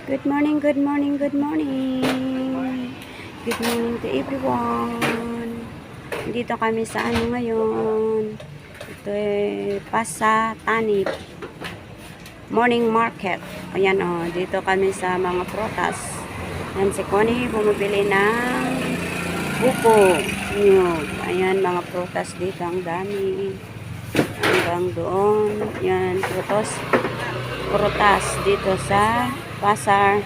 Good morning, good morning, good morning. Good morning to everyone. Dito kami sa ngayon. Ito Pasa Tanip Morning Market. Ayan dito kami sa mga prutas. Yan si Connie bumibili ng buko, nyug. Ayan mga prutas dito, ang dami. Hanggang doon. Yan prutas dito sa Pasar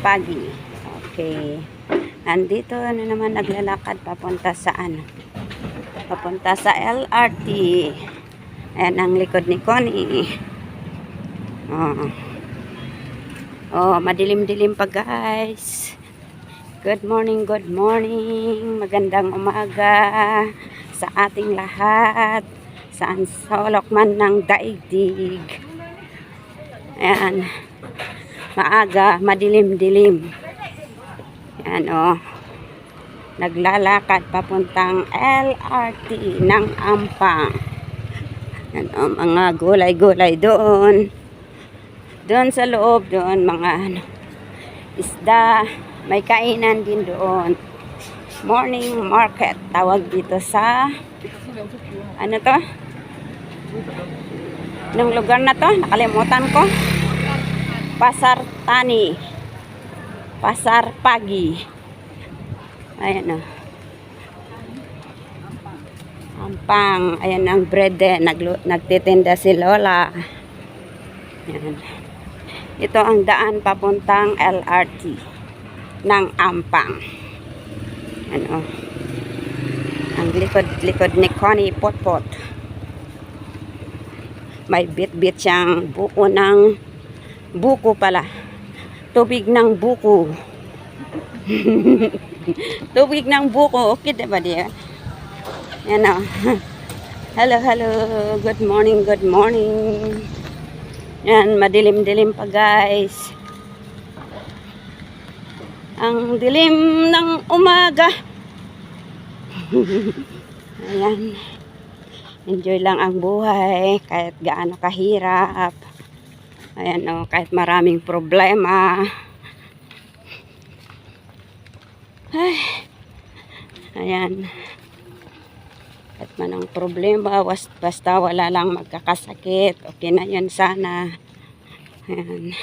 Pagi. Okay. Nandito naman naglalakad papunta sa papunta sa LRT. Ayan ang likod ni Connie. Madilim-dilim pa guys. Good morning, good morning. Magandang umaga sa ating lahat. Saan sulok man ng daigdig. Ayan. Maaga, madilim-dilim. Yan naglalakad papuntang LRT ng Ampang. Yan mga gulay-gulay doon. Doon sa loob, doon mga isda. May kainan din doon. Morning market, tawag dito sa ano to? Nung lugar na to, nakalimutan ko. Pasar Tani. Pasar Pagi. Ayan Ampang. Ayan ang bread din. Nagtitinda si Lola. Ayan. Ito ang daan papuntang LRT ng Ampang. Ang likod ni Connie Potpot. May bit-bit siyang buko pala. Tubig ng buko. Tubig ng buko. Okay diba diya? Yan Hello, hello. Good morning, good morning. Yan, madilim-dilim pa guys. Ang dilim ng umaga. Ayan. Enjoy lang ang buhay kahit gaano kahirap. Ayan kahit maraming problema. Ay. Ayan. Kahit manang problema, basta wala lang magkakasakit. Okay na yun sana. Ayan.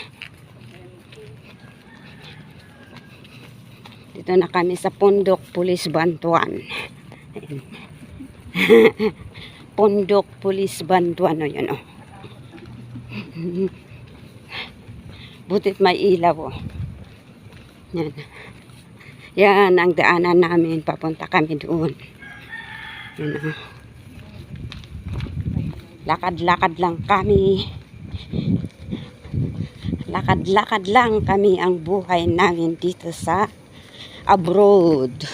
Dito na kami sa Pundok Police Bantuan. Ayan. Pundok Police Bantuan yun butit may ilaw yan. Yan ang daanan namin, papunta kami doon. Yan lakad-lakad lang kami, lakad-lakad lang kami ang buhay namin dito sa abroad.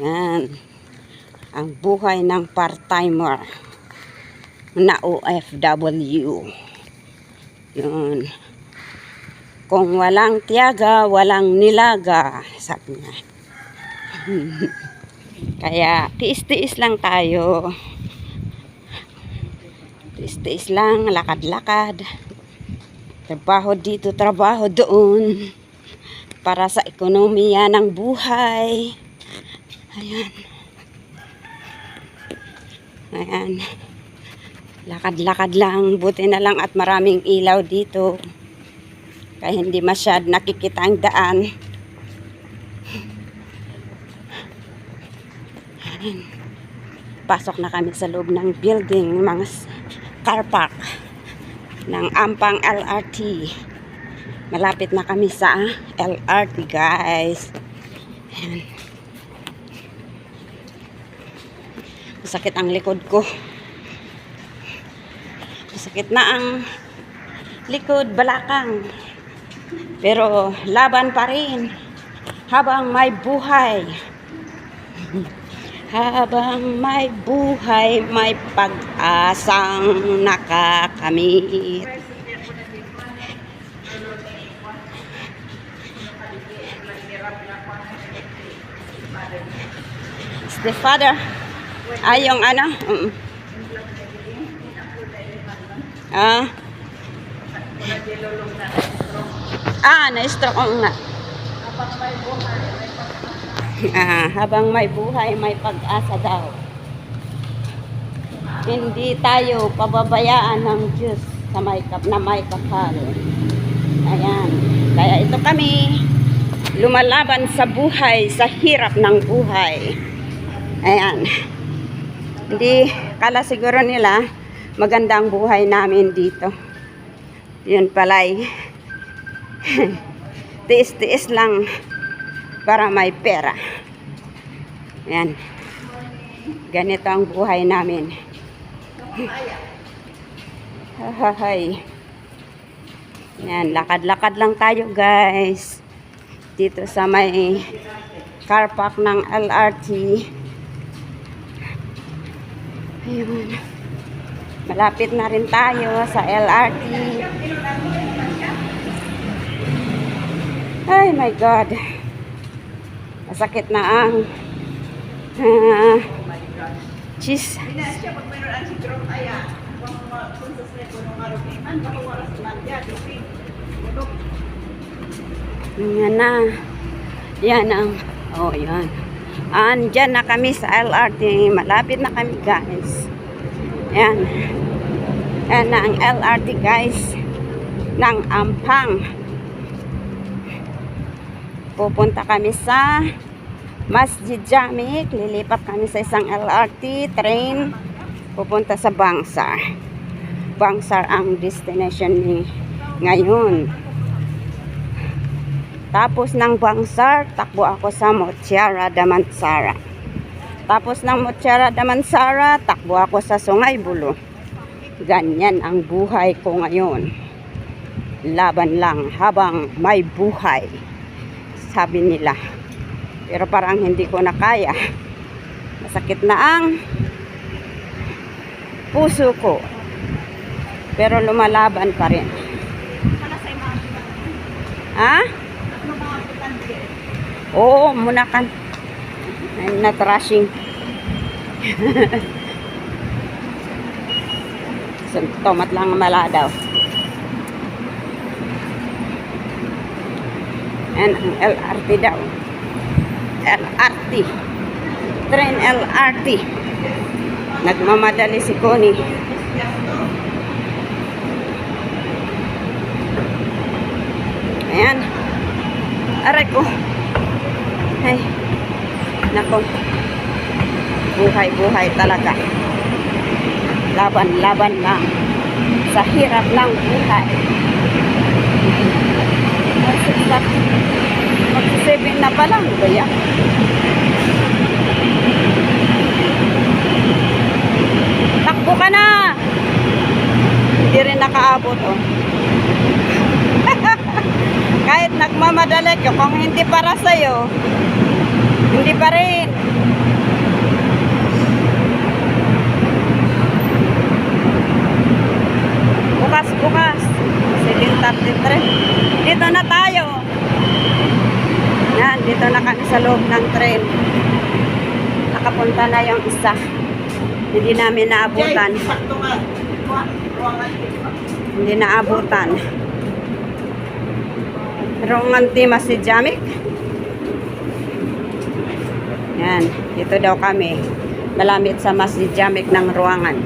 Yan ang buhay ng part-timer na OFW. Yun. Kung walang tiyaga, walang nilaga, sabi niya. Kaya tiis-tiis lang tayo. Tiis-tiis lang, lakad-lakad. Trabaho dito, trabaho doon. Para sa ekonomiya ng buhay. Ayan. Ayan. Lakad-lakad lang. Buti na lang at maraming ilaw dito. Kaya hindi masyad nakikita ang daan. Ayan. Pasok na kami sa loob ng building, mga car park ng Ampang LRT. Malapit na kami sa LRT guys. Ayan. Masakit ang likod ko. Masakit na ang likod, balakang. Pero laban pa rin habang may buhay. Habang may buhay, may pag-asang nakakamit. The father ay yung Na-stroke ko nga. Habang may buhay, may pag-asa daw. Hindi tayo pababayaan ng Diyos sa may kapal. Ayan. Kaya ito kami, lumalaban sa buhay, sa hirap ng buhay. Ayan. Hindi, kala siguro nila, maganda ang buhay namin dito. Yun pala'y, tiis-tiis lang para may pera. Ayan. Ganito ang buhay namin. Hahahay. Yan, lakad-lakad lang tayo guys. Dito sa may car park ng LRT. Ayun. Malapit na rin tayo sa LRT. Ay my God. Masakit na ang cheese. Yan na. Yan ang, yan. Andyan na kami sa LRT. Malapit na kami guys. Yan. Yan na ang LRT guys. Ng Ampang. Pupunta kami sa Masjid Jamek. Lilipat kami sa isang LRT train. Pupunta sa Bangsar. Bangsar ang destination ni ngayon. Tapos ng Bangsar, takbo ako sa Mutiara Damansara. Tapos ng Mutiara Damansara, takbo ako sa Sungay-Bulo. Ganyan ang buhay ko ngayon. Laban lang habang may buhay. Sabi nila. Pero parang hindi ko na kaya. Masakit na ang puso ko. Pero lumalaban pa rin. Ha? Oo, muna kan. I'm not rushing. Tomat lang maladaw. And ang LRT daw. LRT. Train LRT. Nagmamadali si Connie. Ayan. Aray ko. Ay. Nako. Buhay-buhay talaga. Laban-laban lang. Sa hirap ng buhay. Mag-7 na pa lang. Kaya. Takbo ka na. Hindi rin nakaabot. Oh. Kahit nagmamadali ka, kung hindi para sa'yo, hindi pa rin. Bukas. 7:33. Dito na tayo. Yan, dito na kami sa loob ng train. Nakapunta na yung isa. Hindi namin naabutan. Hindi naabutan. Ruangan Masjid Jamek. Yan, dito daw kami. Malamit sa Masjid Jamek ng ruangan.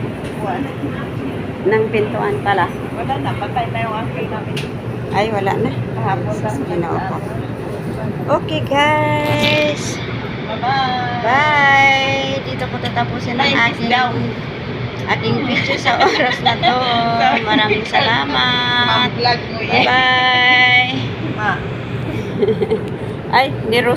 Ng pintuan pala. Wala na, patay na yung angkel namin. Ay, wala na. Kahapon na. Ginoo ko. Okay guys. Bye-bye. Bye. Dito ko tatapusin ang ating video sa oras na to. Maraming salamat. Mag-vlog mo yan. Bye. Ma. Ay, ni Rose.